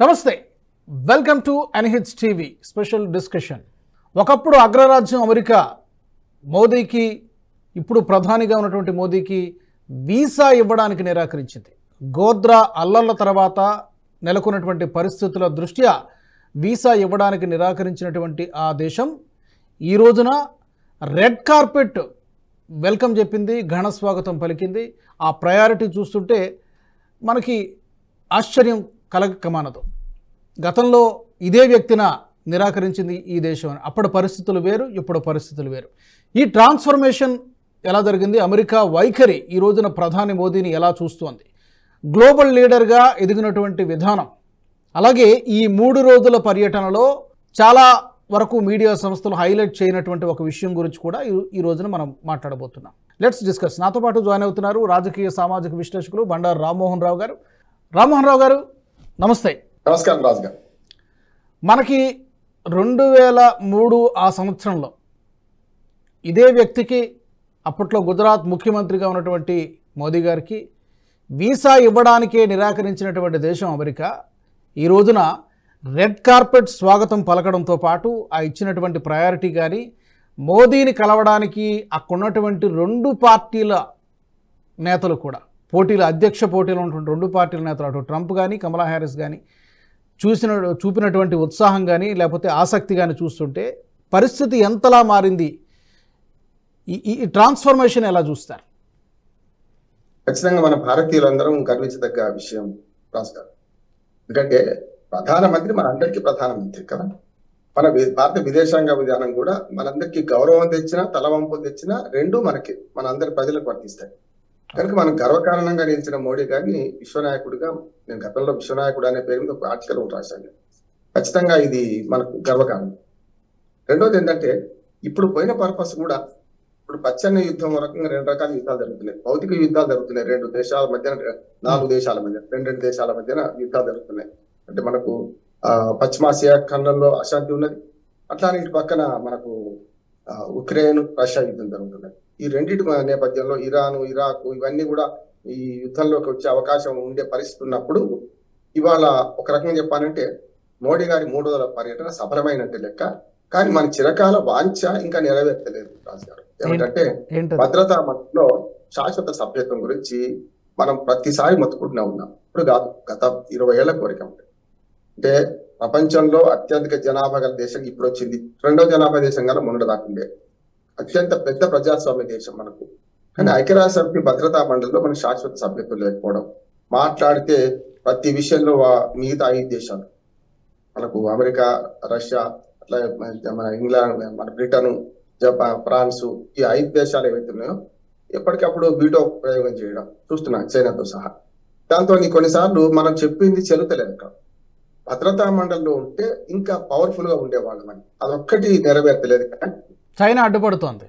నమస్తే, welcome to NH TV special discussion. ఒకప్పుడు అగ్రరాజ్యం అమెరికా మోదీకి, ఇప్పుడు ప్రధానిగా ఉన్నటువంటి మోదీకి వీసా ఇవ్వడానికి నిరాకరించింది. గోద్రా అల్లర్ల తర్వాత నెలకొన్నటువంటి పరిస్థితుల దృష్ట్యా వీసా ఇవ్వడానికి నిరాకరించినటువంటి ఆ దేశం ఈ రోజున రెడ్ కార్పెట్ వెల్కమ్ చెప్పింది, ఘన స్వాగతం పలికింది. ఆ ప్రయారిటీ చూస్తుంటే మనకి ఆశ్చర్యం కలగకమానదు. గతంలో ఇదే వ్యక్తిన నిరాకరించింది ఈ దేశం అని. అప్పటి పరిస్థితులు వేరు, ఇప్పుడు పరిస్థితులు వేరు. ఈ ట్రాన్స్ఫర్మేషన్ ఎలా జరిగింది? అమెరికా వైఖరి ఈ రోజున ప్రధాని మోదీని ఎలా చూస్తోంది? గ్లోబల్ లీడర్గా ఎదిగినటువంటి విధానం, అలాగే ఈ 3 రోజుల పర్యటనలో చాలా వరకు మీడియా సంస్థలు హైలైట్ చేయనటువంటి ఒక విషయం గురించి కూడా ఈ రోజున మనం మాట్లాడబోతున్నాం. Let's discuss. నాతో పాటు జాయిన్ అవుతున్నారు రాజకీయ సామాజిక విశ్లేషకులు బండారు రామ్మోహన్ రావు గారు. రామ్మోహన్ రావు గారు, నమస్తే. నమస్కారం రాజు గారు. మనకి 2003 ఆ సంవత్సరంలో ఇదే వ్యక్తికి, అప్పట్లో గుజరాత్ ముఖ్యమంత్రిగా ఉన్నటువంటి మోదీ గారికి వీసా ఇవ్వడానికే నిరాకరించినటువంటి దేశం అమెరికా ఈ రోజున రెడ్ కార్పెట్ స్వాగతం పలకడంతో పాటు ఆ ఇచ్చినటువంటి ప్రయారిటీ కానీ, మోదీని కలవడానికి అక్కడున్నటువంటి 2 పార్టీల నేతలు కూడా అధ్యక్ష పోటీలో ఉన్నటువంటి 2 పార్టీల నేతలు, అటు ట్రంప్ కానీ కమలా హ్యారిస్ కానీ చూపినటువంటి ఉత్సాహం కానీ లేకపోతే ఆసక్తి కానీ చూస్తుంటే పరిస్థితి ఎంతలా మారింది? ఈ ట్రాన్స్ఫర్మేషన్ ఎలా చూస్తారు? ఖచ్చితంగా మన భారతీయులందరం గర్వించదగ్గ విషయం రాజు గారు. ఎందుకంటే ప్రధానమంత్రి మనందరికీ ప్రధానమంత్రి కదా. మన భారత విదేశాంగ విధానం కూడా మనందరికీ గౌరవం తెచ్చినా తలవంపులు తెచ్చినా రెండూ మనందరి ప్రజలకు వర్తిస్తాయి. కనుక మనం గర్వకారణంగా నిలిచిన మోడీ గారిని విశ్వనాయకుడిగా, నేను గతంలో విశ్వనాయకుడు అనే పేరు మీద ఒక ఆర్టికల్ రాశాను. ఖచ్చితంగా ఇది మనకు గర్వకారణం. రెండోది ఏంటంటే, ఇప్పుడు పోయిన పర్పస్ కూడా, ఇప్పుడు పచ్చని యుద్ధం రకంగా 2 రకాల యుద్ధాలు జరుగుతున్నాయి. భౌతిక యుద్ధాలు జరుగుతున్నాయి 2 దేశాల మధ్యన, 4 దేశాల మధ్య, 2 దేశాల మధ్యన యుద్ధాలు జరుగుతున్నాయి. అంటే మనకు పశ్చిమాసియా ఖండంలో అశాంతి ఉన్నది, అట్లానే ఇటు పక్కన మనకు ఉక్రెయిన్ రష్యా యుద్ధం జరుగుతున్నాయి. ఈ రెండింటి నేపథ్యంలో ఇరాన్, ఇరాక్ ఇవన్నీ కూడా ఈ యుద్ధంలోకి వచ్చే అవకాశం ఉండే పరిస్థితి ఉన్నప్పుడు, ఇవాళ ఒక రకంగా చెప్పాలంటే మోడీ గారి 3 రోజుల పర్యటన సఫలమైనట్టే లెక్క. కానీ మన చిరకాల వాంఛ ఇంకా నెరవేర్చలేదు రాజు గారు. ఏమిటంటే, భద్రతా మండలిలో శాశ్వత సభ్యత్వం గురించి మనం ప్రతిసారి మొత్తుకుంటూనే ఉన్నాం. ఇప్పుడు కాదు, గత 20 ఏళ్ల కోరిక. అంటే ప్రపంచంలో అత్యధిక జనాభా గల దేశం ఇప్పుడు వచ్చింది. 2వ జనాభా దేశం గల మొన్నటి దాకుండే అత్యంత పెద్ద ప్రజాస్వామ్య దేశం మనకు. కానీ ఐక్యరాజ్య సమితి భద్రతా మండలిలో మనకు శాశ్వత సభ్యత్వం లేకపోవడం, మాట్లాడితే ప్రతి విషయంలో మిగతా 5 దేశాలు మనకు, అమెరికా, రష్యా, అట్లా మన ఇంగ్లాండ్, మన బ్రిటన్, జపాన్, ఫ్రాన్స్, ఈ 5 దేశాలు ఏవైతే ఉన్నాయో ఎప్పటికప్పుడు వీటో ప్రయోగం చేయడం చూస్తున్నాం, చైనాతో సహా. దాంతో కొన్నిసార్లు మనం చెప్పింది చెల్లుతలేదు. అక్కడ భద్రతా మండలిలో ఉంటే ఇంకా పవర్ఫుల్ గా ఉండేవాళ్ళం అని, అదొక్కటి నెరవేర్తలేదు. చైనా అడ్డుపడుతోంది,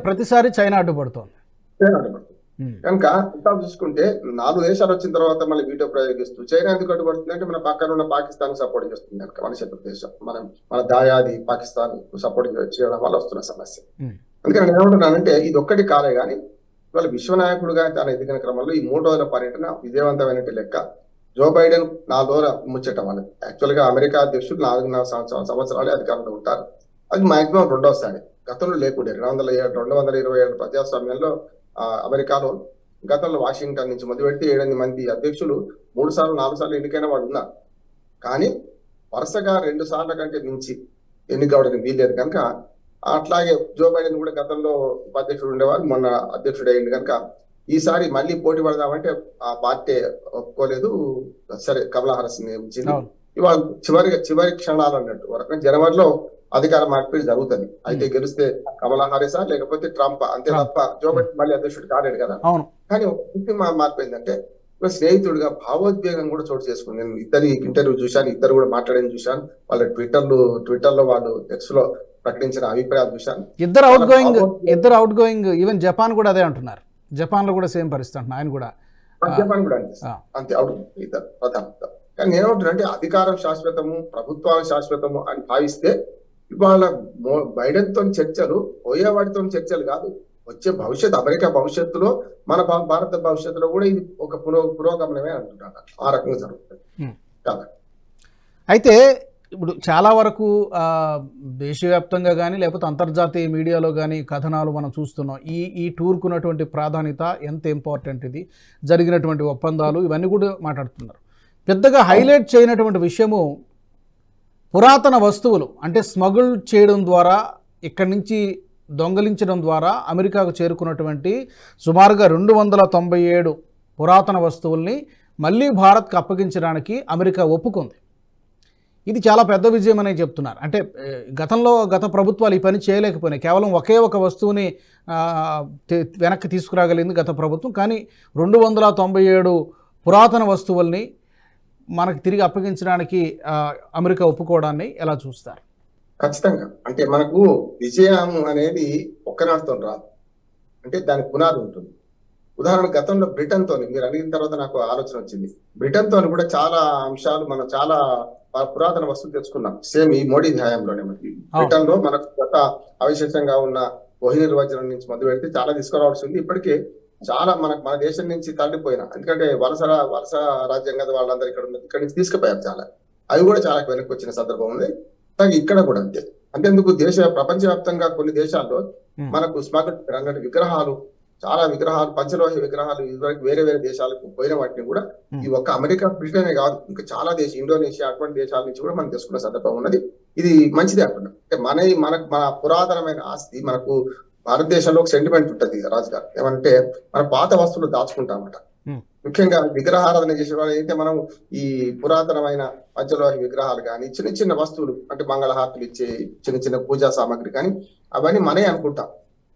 ప్రతిసారి చైనా అడ్డుపడుతోంది. కనుక ఇంకా చూసుకుంటే 4 దేశాలు వచ్చిన తర్వాత మళ్ళీ వీటో ప్రయోగిస్తూ చైనా ఎందుకు అడ్డుపడుతుంది అంటే, మన పక్కన ఉన్న పాకిస్తాన్ సపోర్ట్ చేస్తుంది కనుక. మన శత్రు దేశం మన దాయాది పాకిస్తాన్ సపోర్ట్ చేయడం వల్ల వస్తున్న సమస్య. అందుకని నేను ఏమంటున్నానంటే, ఇది ఒక్కటి కాలే కానీ ఇవాళ విశ్వనాయకుడుగా తన ఎదిగిన క్రమంలో ఈ 3 రోజుల పర్యటన విజయవంతమైనట్టు లెక్క. జో బైడెన్ 4 రోజుల ముచ్చట వాళ్ళకి. యాక్చువల్ గా అమెరికా అధ్యక్షుడు 4.5 సంవత్సరాలే అధికారంలో ఉంటారు. అది మాక్సిమం 2వసారి. గతంలో లేకుండే 227 ప్రజాస్వామ్యంలో అమెరికాలో గతంలో వాషింగ్టన్ నుంచి మొదలుపెట్టి 7-8 మంది అధ్యక్షులు 3 సార్లు 4 సార్లు ఎన్నికైన వాళ్ళు ఉన్నారు. కానీ వరుసగా 2 సార్ల కంటే మించి ఎన్నికవడానికి వీల్లేదు. కనుక అట్లాగే జో బైడెన్ కూడా గతంలో ఉపాధ్యక్షుడు ఉండేవారు, మొన్న అధ్యక్షుడు అయ్యింది. కనుక ఈసారి మళ్ళీ పోటీ పడదామంటే ఆ పార్టీ ఒప్పుకోలేదు. సరే, కమలా హారిస్ నియమించింది. ఇవాళ చివరి క్షణాలు అన్నట్టు వరకు జనవరిలో అధికార మార్పిడి జరుగుతుంది. అయితే గెలిస్తే కమలా హారిసా లేకపోతే ట్రంప్, అంతే తప్ప జో బైడెన్ మళ్ళీ అధ్యక్షుడు కాలేడు కదా. కానీ ఒక స్థితి మార్పైందంటే, స్నేహితుడిగా భావోద్వేగం కూడా చోటు చేసుకుంది. నేను ఇద్దరి ఇంటర్వ్యూ చూశాను, ఇద్దరు కూడా మాట్లాడని చూశాను. వాళ్ళ ట్విట్టర్లో వాళ్ళు టెక్స్ట్ లో ప్రకటించిన అభిప్రాయాలు చూశాను. ఇద్దరు అవుట్ గోయింగ్. ఈవెన్ జపాన్ కూడా అదే అంటున్నారు. జపాన్ లో కూడా సేమ్ పరిస్థితి అంటున్నారు. ఆయన కూడా జపాన్ కూడా అంతే అవుట్ ఇద్దరు ప్రధాన. కానీ నేనేమంటున్నానంటే, అధికారం శాశ్వతము, ప్రభుత్వాలు శాశ్వతము అని భావిస్తే ఇవాళ బైడెన్ తో చర్చలు పోయేవాడితో చర్చలు కాదు, వచ్చే భవిష్యత్తు, అమెరికా భవిష్యత్తులో, మన భారత భవిష్యత్తులో కూడా ఇది ఒక పురోగమనమే అంటున్నాను. ఆ రకంగా జరుగుతుంది. కాబట్టి అయితే ఇప్పుడు చాలా వరకు దేశవ్యాప్తంగా కానీ లేకపోతే అంతర్జాతీయ మీడియాలో కానీ కథనాలు మనం చూస్తున్నాం. ఈ టూర్కు ఉన్నటువంటి ప్రాధాన్యత ఎంత ఇంపార్టెంట్, ఇది జరిగినటువంటి ఒప్పందాలు ఇవన్నీ కూడా మాట్లాడుతున్నారు. పెద్దగా హైలైట్ చేయనటువంటి విషయము పురాతన వస్తువులు అంటే స్మగుల్ చేయడం ద్వారా, ఇక్కడి నుంచి దొంగలించడం ద్వారా అమెరికాకు చేరుకున్నటువంటి సుమారుగా 297 పురాతన వస్తువుల్ని మళ్ళీ భారత్కు అప్పగించడానికి అమెరికా ఒప్పుకుంది. ఇది చాలా పెద్ద విజయం అని చెప్తున్నారు. అంటే గత ప్రభుత్వాలు ఈ పని చేయలేకపోయినాయి. కేవలం ఒకే ఒక వస్తువుని వెనక్కి తీసుకురాగలిగింది గత ప్రభుత్వం. కానీ 297 పురాతన వస్తువుల్ని మనకు తిరిగి అప్పగించడానికి అమెరికా ఒప్పుకోవడాన్ని ఎలా చూస్తారు? ఖచ్చితంగా. అంటే మనకు విజయం అనేది ఒక్కనాటితో రాదు, అంటే దానికి పునాది ఉంటుంది. ఉదాహరణ గతంలో బ్రిటన్తో, మీరు అడిగిన తర్వాత నాకు ఆలోచన వచ్చింది, బ్రిటన్తో కూడా చాలా అంశాలు మనం చాలా పురాతన వస్తువులు తెచ్చుకున్నాం. సేమ్ ఈ మోడీ హయాంలోనే బ్రిటన్ లో మనకు గత అవశేషంగా ఉన్న కోహినూర్ నిర్వచనం నుంచి మొదలు పెడితే చాలా తీసుకురావాల్సి ఉంది. ఇప్పటికే చాలా మన దేశం నుంచి తరలిపోయినా, ఎందుకంటే వలస రాజ్యం కదా వాళ్ళందరూ ఇక్కడ నుంచి తీసుకుపోయారు చాలా. అవి కూడా చాలా వెనక్కి వచ్చిన సందర్భం ఉంది. ఇక్కడ కూడా అంతే. అంతేందుకు ప్రపంచవ్యాప్తంగా కొన్ని దేశాల్లో మనకు స్మగుల్ అన్నట్టు విగ్రహాలు, చాలా విగ్రహాలు, పంచలోహ విగ్రహాలు ఇదివరకు వేరే దేశాలకు పోయిన వాటిని కూడా ఈ ఒక్క అమెరికా, బ్రిటనే కాదు, ఇంకా చాలా ఇండోనేషియా అటువంటి దేశాల నుంచి కూడా మనం తెలుసుకున్న సందర్భం ఉన్నది. ఇది మంచిదే అంటున్నాం. అంటే మన పురాతనమైన ఆస్తి, మనకు భారతదేశంలో ఒక సెంటిమెంట్ ఉంటుంది రాజు గారు, ఏమంటే మన పాత వస్తువులు దాచుకుంటామట. ముఖ్యంగా విగ్రహారాధన చేసే వాళ్ళు అయితే మనం ఈ పురాతనమైన పంచలోహ విగ్రహాలు కానీ, చిన్న వస్తువులు అంటే మంగళహారతులు ఇచ్చే చిన్న పూజా సామాగ్రి కానీ అవన్నీ మనే అనుకుంటాం.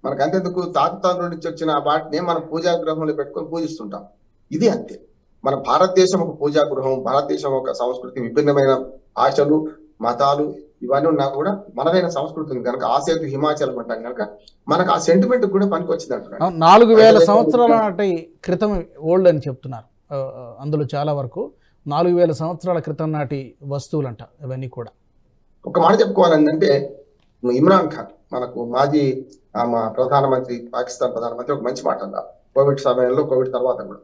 మనకు అంతేందుకు తాతల నుంచి వచ్చిన వాటిని మనం పూజా గృహంలో పెట్టుకొని పూజిస్తుంటాం. ఇది అంతే. మన భారతదేశం ఒక పూజా గృహం, భారతదేశం ఒక సంస్కృతి, విభిన్నమైన ఆశలు, మతాలు ఇవన్నీ ఉన్నా కూడా మనదైన సంస్కృతి ఉంది కనుక, ఆసేతు హిమాచలం అంటాం కనుక మనకు ఆ సెంటిమెంట్ కూడా పనికి వచ్చింది అంటున్నారు. 4000 సంవత్సరాల నాటి క్రితం ఓల్డ్ అని చెప్తున్నారు. అందులో చాలా వరకు 4000 సంవత్సరాల క్రితం నాటి వస్తువులు అంట ఇవన్నీ కూడా. ఒక మాట చెప్పుకోవాలంటే, ఇమ్రాన్ ఖాన్ మనకు మాజీ ప్రధానమంత్రి, పాకిస్తాన్ ప్రధానమంత్రి ఒక మంచి మాట అన్నారు. కోవిడ్ సమయంలో, కోవిడ్ తర్వాత కూడా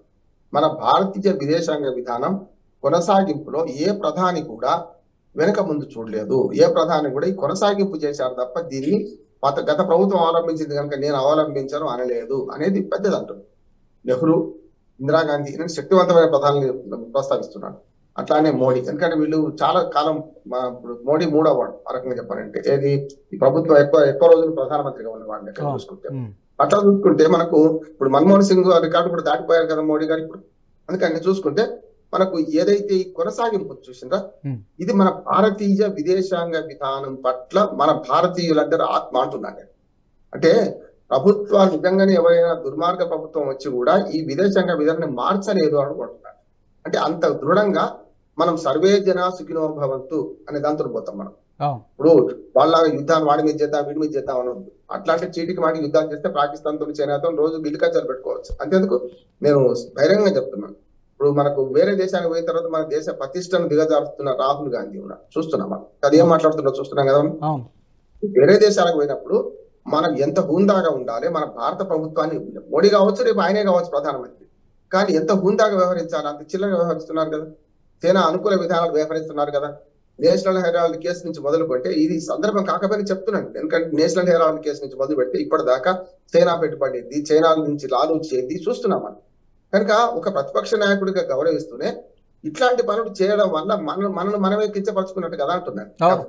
మన భారతీయ విదేశాంగ విధానం కొనసాగింపులో ఏ ప్రధాని కూడా వెనక ముందు చూడలేదు. ఏ ప్రధాని కూడా ఈ కొనసాగింపు చేశారు తప్ప దీన్ని గత ప్రభుత్వం అవలంబించింది కనుక నేను అవలంబించాను అనలేదు అనేది పెద్దది అంటుంది. నెహ్రూ, ఇందిరాగాంధీ శక్తివంతమైన ప్రధాని ప్రస్తావిస్తున్నాడు. అట్లానే మోడీ, ఎందుకంటే వీళ్ళు చాలా కాలం, ఇప్పుడు మోడీ 3వ వాడు ఆ రకంగా చెప్పాలంటే. ఏది ఈ ప్రభుత్వం ఎక్కువ రోజులు ప్రధానమంత్రిగా ఉన్నవాడిని ఎక్కడ చూసుకుంటే. అట్లా చూసుకుంటే మనకు ఇప్పుడు మన్మోహన్ సింగ్ రికార్డు కూడా దాటిపోయారు కదా మోడీ గారు ఇప్పుడు. అందుకని చూసుకుంటే మనకు ఏదైతే ఈ కొనసాగింపు చూసిందా, ఇది మన భారతీయ విదేశాంగ విధానం పట్ల మన భారతీయులందరూ ఆత్మ అంటున్నారు. అంటే ప్రభుత్వాలు నిజంగానే ఎవరైనా దుర్మార్గ ప్రభుత్వం వచ్చి కూడా ఈ విదేశాంగ విధానాన్ని మార్చలేదు అనుకుంటున్నారు. అంటే అంత దృఢంగా మనం సర్వే జన సుఖినో భవంతు అనే దాంతో పోతాం మనం. ఇప్పుడు వాళ్ళ యుద్ధాన్ని వాడి మీద చేద్దాం, వీడి మీద చేద్దాం అనొద్దు. అట్లాంటి చీటికి వాటికి యుద్ధాలు చేస్తే పాకిస్తాన్ తో, చైనాతో రోజు గిల్లికజ్జాలు పెట్టుకోవచ్చు. అంతేందుకు నేను బహిరంగంగా చెప్తున్నాను. ఇప్పుడు మనకు వేరే దేశానికి పోయిన తర్వాత మన దేశ ప్రతిష్టను దిగజారుస్తున్న రాహుల్ గాంధీ ఉన్నారు, చూస్తున్నాం. మనం అది ఏం మాట్లాడుతున్నా చూస్తున్నాం కదా. వేరే దేశాలకు పోయినప్పుడు మనం ఎంత హుందాగా ఉండాలి, మన భారత ప్రభుత్వాన్ని, మోడీ కావచ్చు రేపు ఆయనే కావచ్చు ప్రధానమంత్రి, కానీ ఎంత హుందాగా వ్యవహరించాలి, అంత చిల్లగా వ్యవహరిస్తున్నారు కదా. సేనా అనుకూల విధానాలు వ్యవహరిస్తున్నారు కదా. నేషనల్ హెరాల్డ్ కేసు నుంచి మొదలుకుంటే, ఇది సందర్భం కాకపోయినా చెప్తున్నాను, ఎందుకంటే నేషనల్ హెరాల్డ్ కేసు నుంచి మొదలు పెడితే ఇప్పటిదాకా సేనా పెట్టుబడి, చైనా నుంచి లాలూచేది చూస్తున్నాం మనం. కనుక ఒక ప్రతిపక్ష నాయకుడిగా గౌరవిస్తూనే ఇట్లాంటి పనులు చేయడం వల్ల మనమే కించపరుచుకున్నట్టు కదా అంటున్నాను.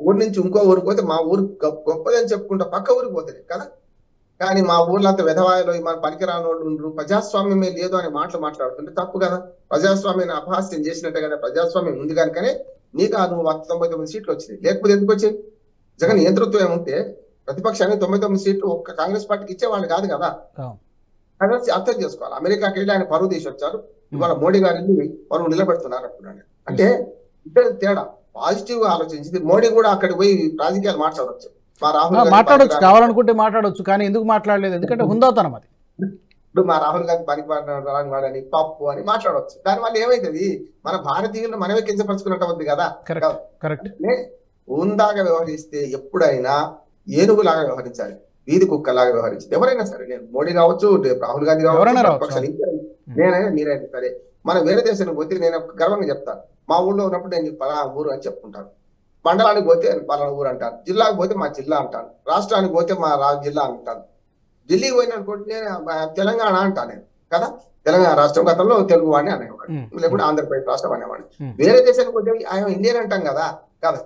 ఊరి నుంచి ఇంకో ఊరికి పోతే మా ఊరు గొప్పదని చెప్పుకుంటా పక్క ఊరికి పోతుంది కదా. కానీ మా ఊర్లో అంత వెధవాయలో మన పనికిరాని వాళ్ళు ఉండరు, ప్రజాస్వామ్యమే లేదు అనే మాటలు మాట్లాడుతుంటే తప్పు కదా. ప్రజాస్వామ్యాన్ని అపహాస్యం చేసినట్టే కదా. ప్రజాస్వామ్యం ఉంది కనుకనే నీకు నువ్వు 99 సీట్లు వచ్చినాయి. లేకపోతే ఎందుకు వచ్చాయి? జగన్ నియంతృత్వం ఏముంటే ప్రతిపక్షానికి 99 సీట్లు ఒక్క కాంగ్రెస్ పార్టీకి ఇచ్చేవాళ్ళు కాదు కదా. అర్థం చేసుకోవాలి. అమెరికాకి వెళ్ళి ఆయన పరువు తీసి వచ్చారు, ఇవాళ మోడీ గారిని పరువు నిలబెడుతున్నారు అంటున్నాడు. అంటే ఇక్కడ తేడా పాజిటివ్ గా ఆలోచించింది. మోడీ కూడా అక్కడికి పోయి రాజకీయాలు మాట్లాడవచ్చు, మాట్లాడవచ్చు, కావాలనుకుంటే మాట్లాడవచ్చు. కానీ ఎందుకు మాట్లాడలేదు? ఎందుకంటే హుందాతనం అది. ఇప్పుడు మా రాహుల్ గాంధీ పనికి వాడని పప్పు అని మాట్లాడవచ్చు. దానివల్ల ఏమైతుంది, మన భారతీయులను మనమే కించపరుచుకున్నట్టు ఉంది కదా. కరెక్ట్. హుందాగా వ్యవహరిస్తే ఎప్పుడైనా ఏనుగులాగా వ్యవహరించాలి, వీధి కుక్కలాగా వ్యవహరించింది ఎవరైనా సరే. నేను మోడీ కావచ్చు, రాహుల్ గాంధీ కావచ్చు, నేనైనా మీరైనా సరే మనం వేరే దేశానికి పోతే నేను గర్వంగా చెప్తాను, మా ఊళ్ళో ఉన్నప్పుడు నేను పలానా ఊరు అని చెప్పుకుంటాను. మండలానికి పోతే పలానా ఊరు అంటాను, జిల్లాకు పోతే మా జిల్లా అంటాను, రాష్ట్రానికి పోతే మా జిల్లా అంటాను. ఢిల్లీకి పోయిననుకోండి నేను తెలంగాణ అంటాను నేను కదా, తెలంగాణ రాష్ట్రం గతంలో తెలుగు వాడిని అనేవాడు, లేకుంటే ఆంధ్రప్రదేశ్ రాష్ట్రం అనేవాడిని. వేరే దేశానికి పోతే ఆయన ఇండియన్ అంటాం కదా కదా.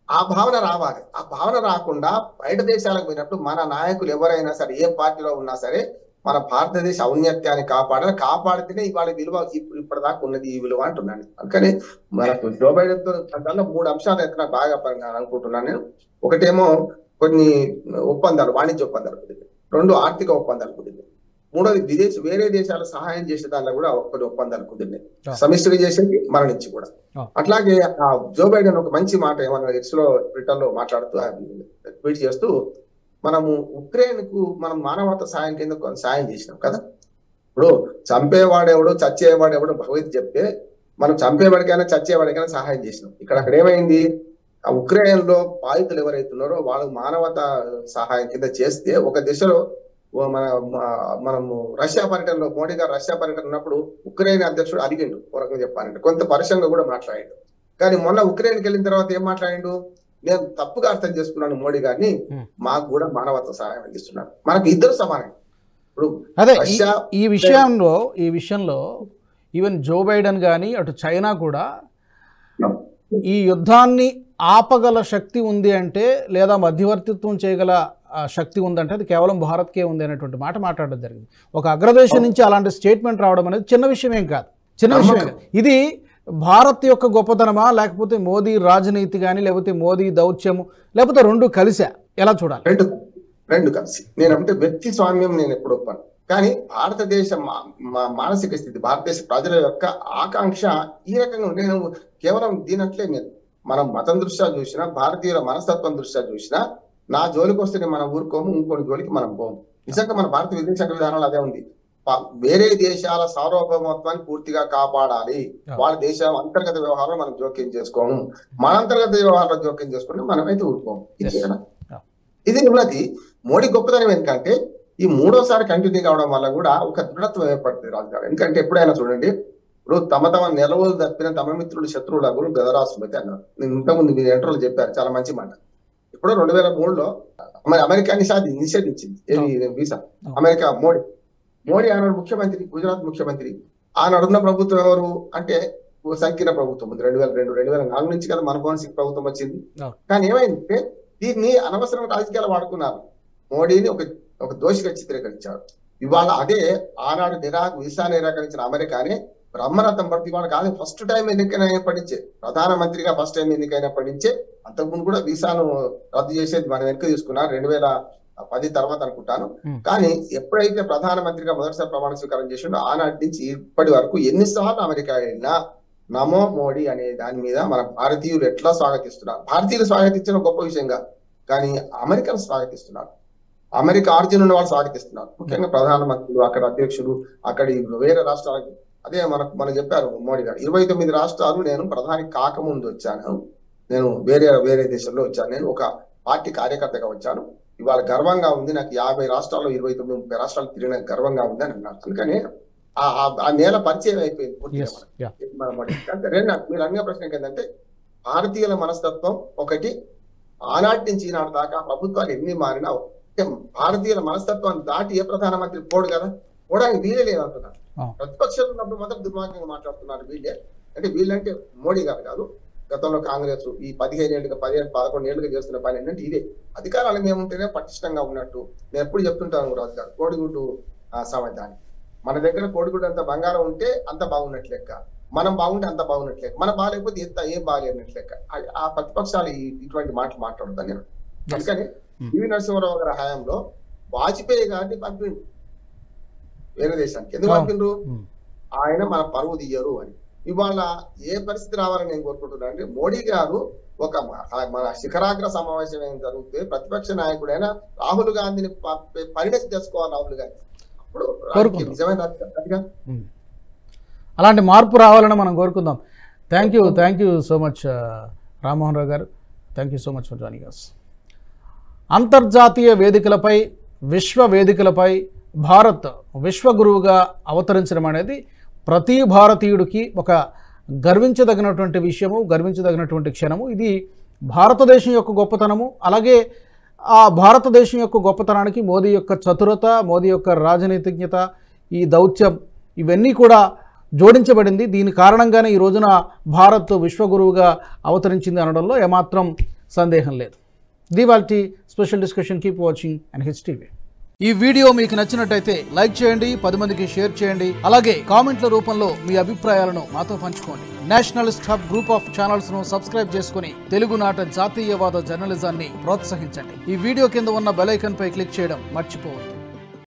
ఆ భావన రావాలి. ఆ భావన రాకుండా బయట దేశాలకు పోయినప్పుడు మన నాయకులు ఎవరైనా సరే ఏ పార్టీలో ఉన్నా సరే మన భారతదేశ ఔన్నత్యాన్ని కాపాడితేనే ఇవాళ విలువ ఇప్పటిదాకా ఉన్నది ఈ విలువ అంటున్నాను. అందుకని మనకు జో బైడెన్ తో దానిలో 3 అంశాలు అయితే నాకు బాగా అనుకుంటున్నాను నేను. ఒకటేమో కొన్ని ఒప్పందాలు, వాణిజ్య ఒప్పందాలు కుదిరింది. 2 ఆర్థిక ఒప్పందాలు కుదిరింది. 3వది వేరే దేశాల సహాయం చేసే దానిలో కూడా కొన్ని ఒప్పందాలు కుదిరినాయి, సమిష్టిగా చేసేది మన నుంచి కూడా. అట్లాగే జో బైడెన్ ఒక మంచి మాట ఏమన్నా ట్విట్టర్ లో మాట్లాడుతూ ట్వీట్ చేస్తూ, మనము ఉక్రెయిన్ కు మనం మానవతా సాయం కింద సాయం చేసినాం కదా. ఇప్పుడు చంపేవాడెవడో చచ్చేవాడెవడో భగవద్గీత చెప్తే మనం చంపేవాడికైనా చచ్చేవాడికైనా సహాయం చేసినాం. అక్కడ ఏమైంది, ఆ ఉక్రెయిన్ లో బాధితులు ఎవరైతున్నారో వాళ్ళు మానవతా సహాయం కింద చేస్తే ఒక దిశలో మనము రష్యా పర్యటనలో మోడీ గారు రష్యా పర్యటన ఉన్నప్పుడు ఉక్రెయిన్ అధ్యక్షుడు అడిగిండు, ఒక రకంగా చెప్పాలంటే కొంత పరుషంగా కూడా మాట్లాడిండు. కానీ మొన్న ఉక్రెయిన్కి వెళ్ళిన తర్వాత ఏం మాట్లాడిండు, నేను తప్పుగా అర్థం చేసుకున్నాను మోడీ గారిని, మాకు కూడా మానవతా సహాయం అందిస్తున్నారు, మనకు ఇద్దరు సమానం. ఇప్పుడు అదే ఈ విషయంలో ఈవెన్ జో బైడెన్ కానీ అటు చైనా కూడా ఈ యుద్ధాన్ని ఆపగల శక్తి ఉంది అంటే, లేదా మధ్యవర్తిత్వం చేయగల శక్తి ఉందంటే అది కేవలం భారత్కే ఉంది అనేటువంటి మాట మాట్లాడడం జరిగింది. ఒక అగ్రదేశం నుంచి అలాంటి స్టేట్మెంట్ రావడం అనేది చిన్న విషయం ఏం కాదు. ఇది భారత్ యొక్క గొప్పతనమా, లేకపోతే మోదీ రాజనీతి కానీ, లేకపోతే మోదీ దౌత్యము, లేకపోతే రెండు కలిసా, ఎలా చూడాలి? రెండు కలిసి. నేనంటే వ్యక్తి స్వామ్యం నేను ఎప్పుడు ఒప్పాను, కానీ భారతదేశ మానసిక స్థితి, భారతదేశ ప్రజల యొక్క ఆకాంక్ష ఈ రకంగా నేను కేవలం దీనట్లే నేను మనం మతం దృష్ట్యా చూసినా, భారతీయుల మనస్తత్వం దృష్ట్యా చూసినా, నా జోలికి వస్తే మనం ఊరుకోము, ఇంకోటి జోలికి మనం పోము. నిజంగా మన భారత విదేశాంగ విధానాలు అదే ఉంది. వేరే దేశాల సార్వభౌమత్వాన్ని పూర్తిగా కాపాడాలి, వాళ్ళ దేశం అంతర్గత వ్యవహారంలో మనం జోక్యం చేసుకోము, మన అంతర్గత వ్యవహారంలో జోక్యం చేసుకుంటే మనమైతే ఊరుకోము. ఇది ఉన్నది. మోడీ గొప్పతనం ఎందుకంటే ఈ 3వసారి కంటిన్యూ కావడం వల్ల కూడా ఒక దృఢత్వం ఏర్పడుతుంది రాజుగారు. ఎందుకంటే ఎప్పుడైనా చూడండి, ఇప్పుడు తమ నిలవలు తప్పిన తమ మిత్రుడు శత్రువులకు గదరాసుమతి అన్నారు. నేను ఇంతకుముందు మీరు ఇంటర్వ్యూలో చెప్పారు, చాలా మంచి మాట. ఇప్పుడు 2003లో అమెరికా నిషేధించింది వీసా. అమెరికా మోడీ ఆనాడు ముఖ్యమంత్రి, గుజరాత్ ముఖ్యమంత్రి. ఆనాడున్న ప్రభుత్వం ఎవరు అంటే సంకీర్ణ ప్రభుత్వం ఉంది. 2004 నుంచి కదా మన్మోహన్ సింగ్ ప్రభుత్వం వచ్చింది. కానీ ఏమైందంటే దీన్ని అనవసరం రాజకీయాలు వాడుకున్నారు. మోడీని ఒక దోషిగా చిత్రీకరించారు. ఇవాళ అదే ఆనాడు వీసా నిరాకరించిన అమెరికానే బ్రహ్మరథం పడితే ఇవాళ కాదు, ఫస్ట్ టైం ఎన్నికైనప్పటించే ప్రధానమంత్రిగా ఫస్ట్ టైం ఎన్నికైనప్పటించే. అంతకుముందు కూడా వీసాను రద్దు చేసేది మనం వెనక్కి తీసుకున్నారు 2010 తర్వాత అనుకుంటాను. కానీ ఎప్పుడైతే ప్రధానమంత్రిగా మొదటిసారి ప్రమాణ స్వీకారం చేసిండో ఆనాటి నుంచి ఇప్పటి వరకు ఎన్నిసార్లు అమెరికా వెళ్ళినా నమో మోడీ అనే దాని మీద మన భారతీయులు ఎట్లా స్వాగతిస్తున్నారు. భారతీయులు స్వాగతించిన గొప్ప విషయంగా, కానీ అమెరికను స్వాగతిస్తున్నారు, అమెరికా ఆర్జిన్ ఉన్న వాళ్ళు స్వాగతిస్తున్నారు. ముఖ్యంగా ప్రధానమంత్రులు, అక్కడ అధ్యక్షులు, అక్కడ వేరే రాష్ట్రాలకు. అదే మనకు చెప్పారు మోడీ గారు, 29 రాష్ట్రాలు నేను ప్రధాని కాకముందు వచ్చాను, నేను వేరే దేశంలో వచ్చాను, నేను ఒక పార్టీ కార్యకర్తగా వచ్చాను, ఇవాళ గర్వంగా ఉంది, నాకు 50 రాష్ట్రాల్లో 29-30 రాష్ట్రాలు తిరిగిన గర్వంగా ఉంది అని అన్నారు. అందుకని ఆ నేల పరిచయం అయిపోయింది పూర్తిగా. మీరు అడిగిన ప్రశ్న ఏంటంటే భారతీయుల మనస్తత్వం ఒకటి, ఆనాటి నుంచి ఈనాటి దాకా ప్రభుత్వాలు ఎన్ని మారినా భారతీయుల మనస్తత్వాన్ని దాటి ఏ ప్రధానమంత్రి పోడు కదా, పోవడానికి వీలే లేదంటున్నారు. ప్రతిపక్షాలు ఉన్నప్పుడు మాత్రం దుర్మార్గంగా మాట్లాడుతున్నారు వీళ్ళే. అంటే వీళ్ళంటే మోడీ గారు కాదు, గతంలో కాంగ్రెస్ ఈ 11 ఏళ్ళుగా చేస్తున్న పని ఏంటంటే ఇదే. అధికారాలు ఏముంటేనే పటిష్టంగా ఉన్నట్టు నేను ఎప్పుడు చెప్తుంటాను రాజు గారు, కోడిగుడ్డు సామెతాన్ని. మన దగ్గర కోడిగుడ్డు అంత బంగారం ఉంటే అంత బాగున్నట్లు లెక్క, మనం బాగుంటే అంత బాగున్నట్లు లెక్క, మనం బాగాలేకపోతే ఏం బాగాలేనట్లు లెక్క. ఆ ప్రతిపక్షాలు ఇటువంటి మాటలు మాట్లాడుతాను నేను. అందుకని పివి నరసింహారావు గారి హయాంలో వాజ్పేయి గారిని పంపిండు వేరే దేశానికి. ఎందుకు పంపిండ్రు? ఆయన మన పరువు తీయరు అని. ఇవాళ ఏ పరిస్థితి రావాలని నేను కోరుకుంటున్నాను అంటే మోడీ గారు మన శిఖరాగ్ర సమావేశం ఏం జరిగితే ప్రతిపక్ష నాయకుడైన రాహుల్ గాంధీని పరిణతి చేసుకోవాలి. రాహుల్ గాంధీ అప్పుడు నిజమైన అలాంటి మార్పు రావాలని మనం కోరుకుందాం. Thank you so much Rammohan Rao garu. Thank you so much for joining us. అంతర్జాతీయ వేదికలపై, విశ్వ వేదికలపై భారత్ విశ్వగురువుగా అవతరించడం అనేది ప్రతి భారతీయుడికి ఒక గర్వించదగినటువంటి విషయము, గర్వించదగినటువంటి క్షణము. ఇది భారతదేశం యొక్క గొప్పతనము. అలాగే ఆ భారతదేశం యొక్క గొప్పతనానికి మోదీ యొక్క చతురత, మోదీ యొక్క రాజనీతిజ్ఞత, ఈ దౌత్యం ఇవన్నీ కూడా జోడించబడింది. దీని కారణంగానే ఈ రోజున భారత్ విశ్వగురువుగా అవతరించింది అనడంలో ఏమాత్రం సందేహం లేదు. దీవాల్టి special discussion. Keep watching NH TV. ఈ వీడియో మీకు నచ్చినట్టయితే లైక్ చేయండి, 10 మందికి షేర్ చేయండి. అలాగే కామెంట్ల రూపంలో మీ అభిప్రాయాలను మాతో పంచుకోండి. Nationalist hub group of channels ను సబ్స్క్రైబ్ చేసుకుని తెలుగునాట జాతీయవాద జర్నలిజాన్ని ప్రోత్సహించండి. ఈ వీడియో కింద ఉన్న బెల్ ఐకాన్ పై క్లిక్ చేయడం మర్చిపోవద్దు.